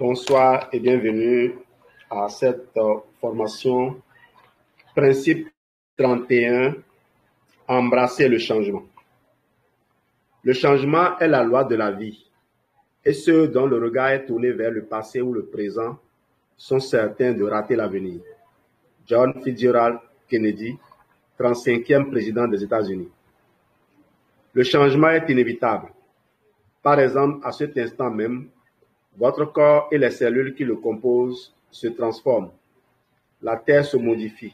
Bonsoir et bienvenue à cette formation Principe 31, embrasser le changement. Le changement est la loi de la vie et ceux dont le regard est tourné vers le passé ou le présent sont certains de rater l'avenir. John Fitzgerald Kennedy, 35e président des États-Unis. Le changement est inévitable. Par exemple, à cet instant même, votre corps et les cellules qui le composent se transforment. La Terre se modifie.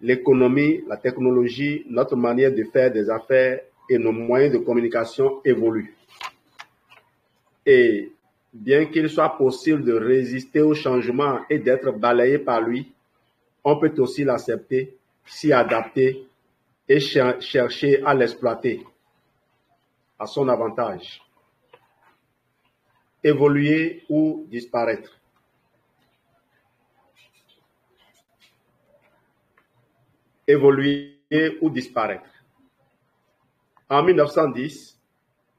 L'économie, la technologie, notre manière de faire des affaires et nos moyens de communication évoluent. Et bien qu'il soit possible de résister au changement et d'être balayé par lui, on peut aussi l'accepter, s'y adapter et chercher à l'exploiter à son avantage. Évoluer ou disparaître. Évoluer ou disparaître. En 1910,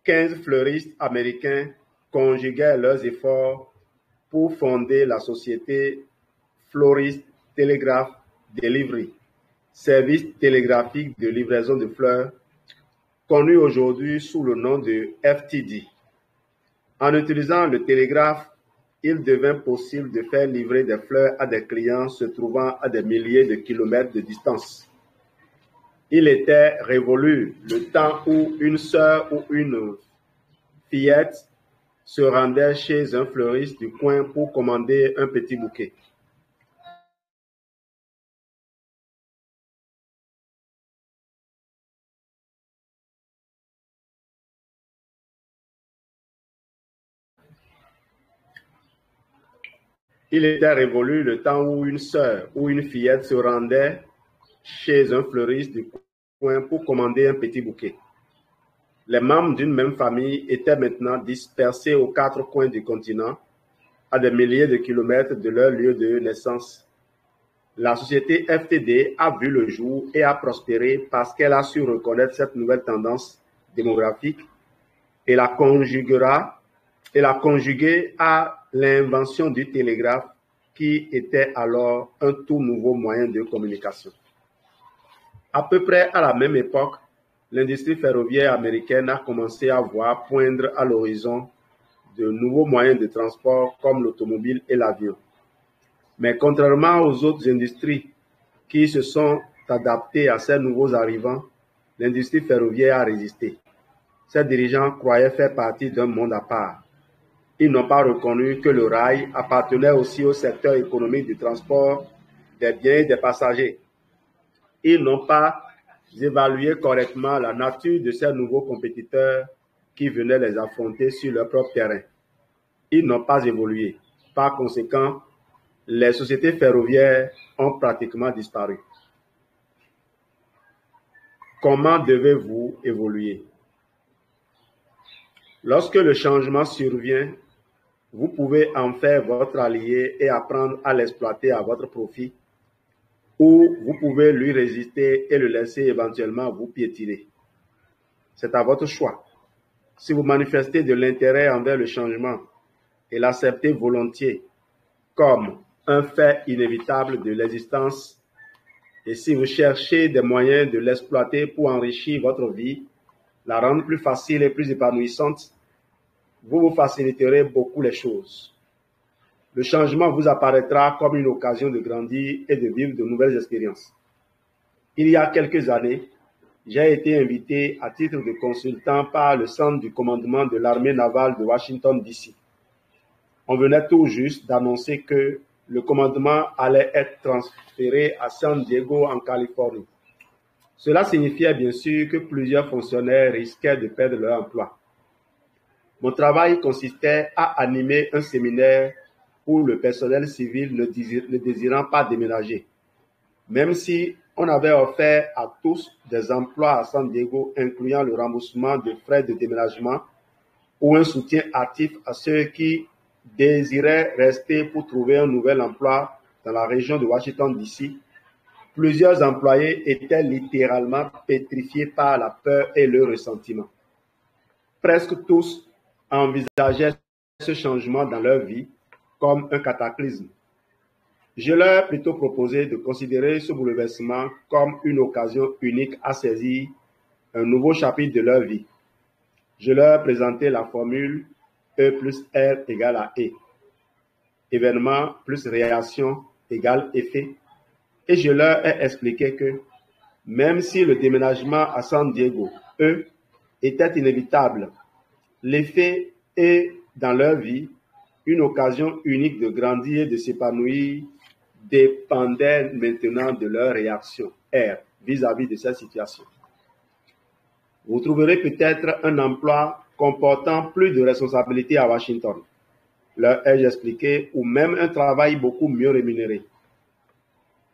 15 fleuristes américains conjuguèrent leurs efforts pour fonder la société Florist Telegraph Delivery, service télégraphique de livraison de fleurs, connu aujourd'hui sous le nom de FTD. En utilisant le télégraphe, il devint possible de faire livrer des fleurs à des clients se trouvant à des milliers de kilomètres de distance. Il était révolu le temps où une sœur ou une fillette se rendait chez un fleuriste du coin pour commander un petit bouquet. Il était révolu le temps où une sœur ou une fillette se rendait chez un fleuriste du coin pour commander un petit bouquet. Les membres d'une même famille étaient maintenant dispersés aux quatre coins du continent, à des milliers de kilomètres de leur lieu de naissance. La société FTD a vu le jour et a prospéré parce qu'elle a su reconnaître cette nouvelle tendance démographique et la conjuguer à l'invention du télégraphe qui était alors un tout nouveau moyen de communication. À peu près à la même époque, l'industrie ferroviaire américaine a commencé à voir poindre à l'horizon de nouveaux moyens de transport comme l'automobile et l'avion. Mais contrairement aux autres industries qui se sont adaptées à ces nouveaux arrivants, l'industrie ferroviaire a résisté. Ses dirigeants croyaient faire partie d'un monde à part. Ils n'ont pas reconnu que le rail appartenait aussi au secteur économique du transport des biens et des passagers. Ils n'ont pas évalué correctement la nature de ces nouveaux compétiteurs qui venaient les affronter sur leur propre terrain. Ils n'ont pas évolué. Par conséquent, les sociétés ferroviaires ont pratiquement disparu. Comment devez-vous évoluer? Lorsque le changement survient, vous pouvez en faire votre allié et apprendre à l'exploiter à votre profit, ou vous pouvez lui résister et le laisser éventuellement vous piétiner. C'est à votre choix. Si vous manifestez de l'intérêt envers le changement et l'acceptez volontiers comme un fait inévitable de l'existence, et si vous cherchez des moyens de l'exploiter pour enrichir votre vie, la rendre plus facile et plus épanouissante, vous vous faciliterez beaucoup les choses. Le changement vous apparaîtra comme une occasion de grandir et de vivre de nouvelles expériences. Il y a quelques années, j'ai été invité à titre de consultant par le Centre du commandement de l'armée navale de Washington, D.C. On venait tout juste d'annoncer que le commandement allait être transféré à San Diego, en Californie. Cela signifiait bien sûr que plusieurs fonctionnaires risquaient de perdre leur emploi. Mon travail consistait à animer un séminaire pour le personnel civil ne désirant pas déménager. Même si on avait offert à tous des emplois à San Diego, incluant le remboursement de frais de déménagement ou un soutien actif à ceux qui désiraient rester pour trouver un nouvel emploi dans la région de Washington, D.C., plusieurs employés étaient littéralement pétrifiés par la peur et le ressentiment. Presque tous envisageaient ce changement dans leur vie comme un cataclysme. Je leur ai plutôt proposé de considérer ce bouleversement comme une occasion unique à saisir un nouveau chapitre de leur vie. Je leur ai présenté la formule E plus R égale à E. Événement plus réaction égale effet. Et je leur ai expliqué que même si le déménagement à San Diego, eux, était inévitable, l'effet est, dans leur vie, une occasion unique de grandir et de s'épanouir dépendait maintenant de leur réaction, R, vis-à-vis de cette situation. Vous trouverez peut-être un emploi comportant plus de responsabilités à Washington, leur ai-je expliqué, ou même un travail beaucoup mieux rémunéré.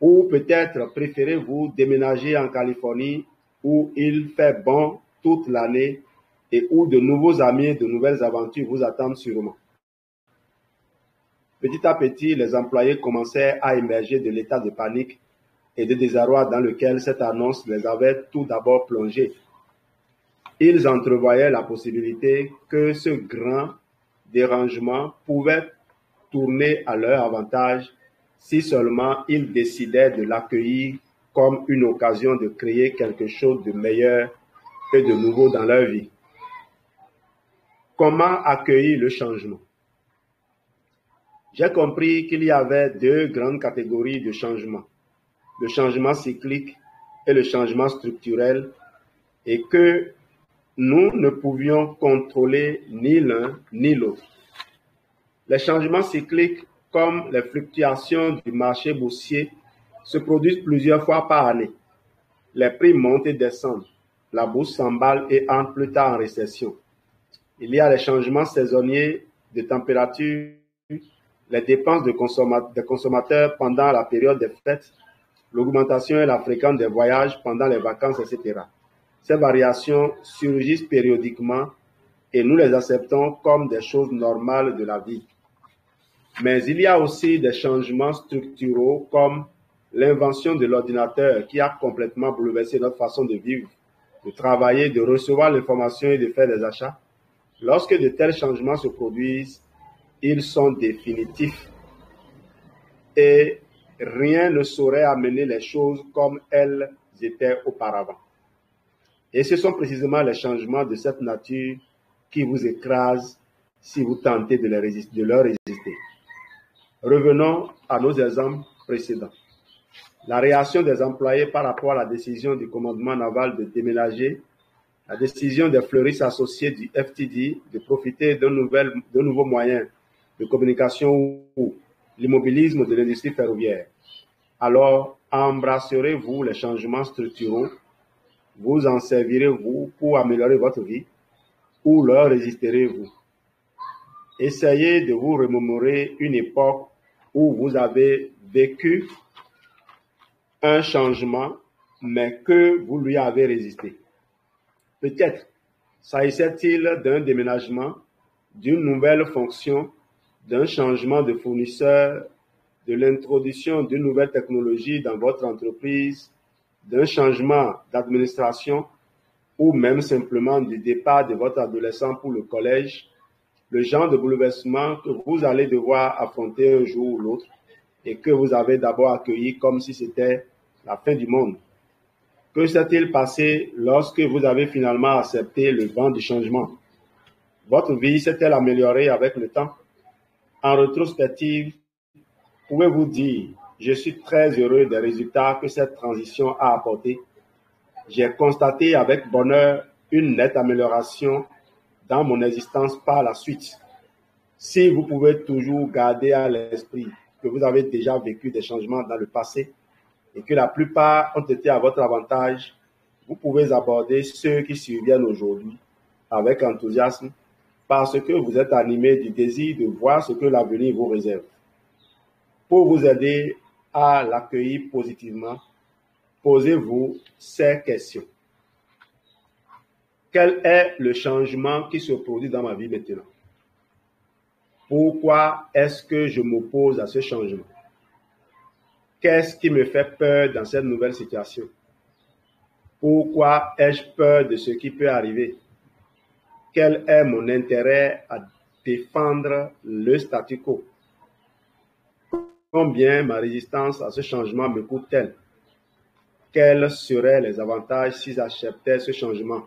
Ou peut-être préférez-vous déménager en Californie où il fait bon toute l'année et où de nouveaux amis et de nouvelles aventures vous attendent sûrement. Petit à petit, les employés commençaient à émerger de l'état de panique et de désarroi dans lequel cette annonce les avait tout d'abord plongés. Ils entrevoyaient la possibilité que ce grand dérangement pouvait tourner à leur avantage si seulement ils décidaient de l'accueillir comme une occasion de créer quelque chose de meilleur et de nouveau dans leur vie. Comment accueillir le changement? J'ai compris qu'il y avait deux grandes catégories de changements, le changement cyclique et le changement structurel, et que nous ne pouvions contrôler ni l'un ni l'autre. Les changements cycliques, comme les fluctuations du marché boursier, se produisent plusieurs fois par année. Les prix montent et descendent, la bourse s'emballe et entre plus tard en récession. Il y a les changements saisonniers de température, les dépenses des consommateurs pendant la période des fêtes, l'augmentation et la fréquence des voyages pendant les vacances, etc. Ces variations surgissent périodiquement et nous les acceptons comme des choses normales de la vie. Mais il y a aussi des changements structuraux comme l'invention de l'ordinateur qui a complètement bouleversé notre façon de vivre, de travailler, de recevoir l'information et de faire des achats. Lorsque de tels changements se produisent, ils sont définitifs et rien ne saurait amener les choses comme elles étaient auparavant. Et ce sont précisément les changements de cette nature qui vous écrasent si vous tentez de leur résister. Revenons à nos exemples précédents. La réaction des employés par rapport à la décision du commandement naval de déménager, la décision des fleuristes associés du FTD de profiter d'un nouveau moyen de communication ou l'immobilisme de l'industrie ferroviaire. Alors, embrasserez-vous les changements structuraux, vous en servirez-vous pour améliorer votre vie ou leur résisterez-vous? Essayez de vous remémorer une époque où vous avez vécu un changement, mais que vous lui avez résisté. Peut-être s'agissait-il d'un déménagement, d'une nouvelle fonction, d'un changement de fournisseur, de l'introduction d'une nouvelle technologie dans votre entreprise, d'un changement d'administration ou même simplement du départ de votre adolescent pour le collège, le genre de bouleversement que vous allez devoir affronter un jour ou l'autre et que vous avez d'abord accueilli comme si c'était la fin du monde. Que s'est-il passé lorsque vous avez finalement accepté le vent du changement? Votre vie s'est-elle améliorée avec le temps? En rétrospective, pouvez-vous dire, je suis très heureux des résultats que cette transition a apportés. J'ai constaté avec bonheur une nette amélioration dans mon existence par la suite. Si vous pouvez toujours garder à l'esprit que vous avez déjà vécu des changements dans le passé et que la plupart ont été à votre avantage, vous pouvez aborder ceux qui surviennent aujourd'hui avec enthousiasme parce que vous êtes animé du désir de voir ce que l'avenir vous réserve. Pour vous aider à l'accueillir positivement, posez-vous ces questions. Quel est le changement qui se produit dans ma vie maintenant? Pourquoi est-ce que je m'oppose à ce changement? Qu'est-ce qui me fait peur dans cette nouvelle situation? Pourquoi ai-je peur de ce qui peut arriver? Quel est mon intérêt à défendre le statu quo? Combien ma résistance à ce changement me coûte-t-elle? Quels seraient les avantages si j'acceptais ce changement?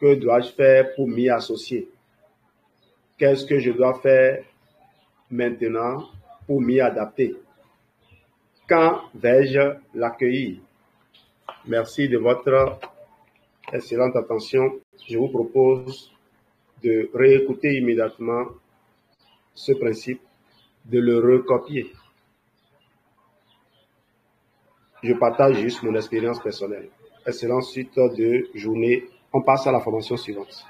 Que dois-je faire pour m'y associer? Qu'est-ce que je dois faire maintenant pour m'y adapter? Quand vais-je l'accueillir? Merci de votre excellente attention. Je vous propose de réécouter immédiatement ce principe, de le recopier. Je partage juste mon expérience personnelle. Excellente suite de journée. On passe à la formation suivante.